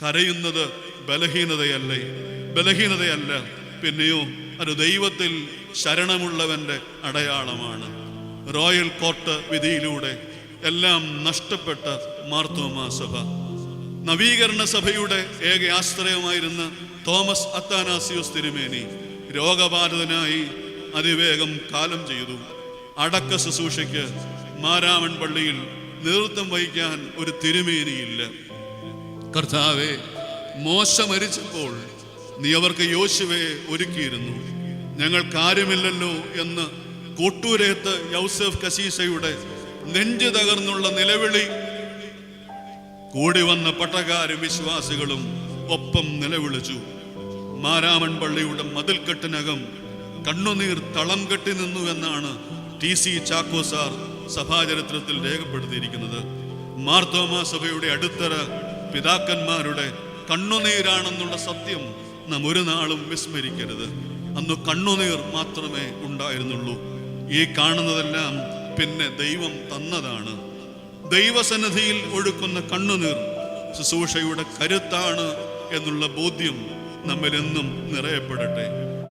കരയുന്നത് ബലഹീനതയല്ല, പിന്നെയോ അത് ദൈവത്തിൽ ശരണമുള്ളവന്റെ അടയാളമാണ്. റോയൽ കോർട്ട് വിധിയിലൂടെ എല്ലാം നഷ്ടപ്പെട്ട മാർത്തോമാ സഭ, നവീകരണ സഭയുടെ ഏക ആശ്രയമായിരുന്ന തോമസ് അത്താനാസിയോസ് തിരുമേനി രോഗബാധിതനായി അതിവേഗം കാലം ചെയ്തു. അടക്ക ശുശ്രൂഷയ്ക്ക് മാരാമൺ പള്ളിയിൽ നേതൃത്വം വഹിക്കാൻ ഒരു തിരുമേനിയില്ല. കർത്താവേ, മോശ മരിച്ചപ്പോൾ നീ അവർക്ക് യോശുവയെ ഒരുക്കിയിരുന്നു, ഞങ്ങൾക്കാരുമില്ലല്ലോ എന്ന് കോട്ടൂരേത്ത് യൗസഫ് കസീസയുടെ നെഞ്ചു തകർന്നുള്ള നിലവിളി കൂടി വന്ന പട്ടക്കാരും വിശ്വാസികളും ഒപ്പം നിലവിളിച്ചു. മാരാമൺ പള്ളിയുടെ മതിൽക്കെട്ടിനകം കണ്ണുനീർ തളം കെട്ടി നിന്നു എന്നാണ് TC ചാക്കോ സാർ സഭാചരിത്രത്തിൽ രേഖപ്പെടുത്തിയിരിക്കുന്നത്. മാർത്തോമാ സഭയുടെ അടിത്തറ പിതാക്കന്മാരുടെ കണ്ണുനീരാണെന്നുള്ള സത്യം നാം ഒരു നാളും വിസ്മരിക്കരുത്. അന്ന് കണ്ണുനീർ മാത്രമേ ഉണ്ടായിരുന്നുള്ളൂ. ഈ കാണുന്നതെല്ലാം പിന്നെ ദൈവം തന്നതാണ്. ദൈവസന്നിധിയിൽ ഒഴുക്കുന്ന കണ്ണുനീർ ശുശ്രൂഷയുടെ കരുത്താണ് എന്നുള്ള ബോധ്യം നമ്മിലെന്നും നിറയപ്പെടട്ടെ.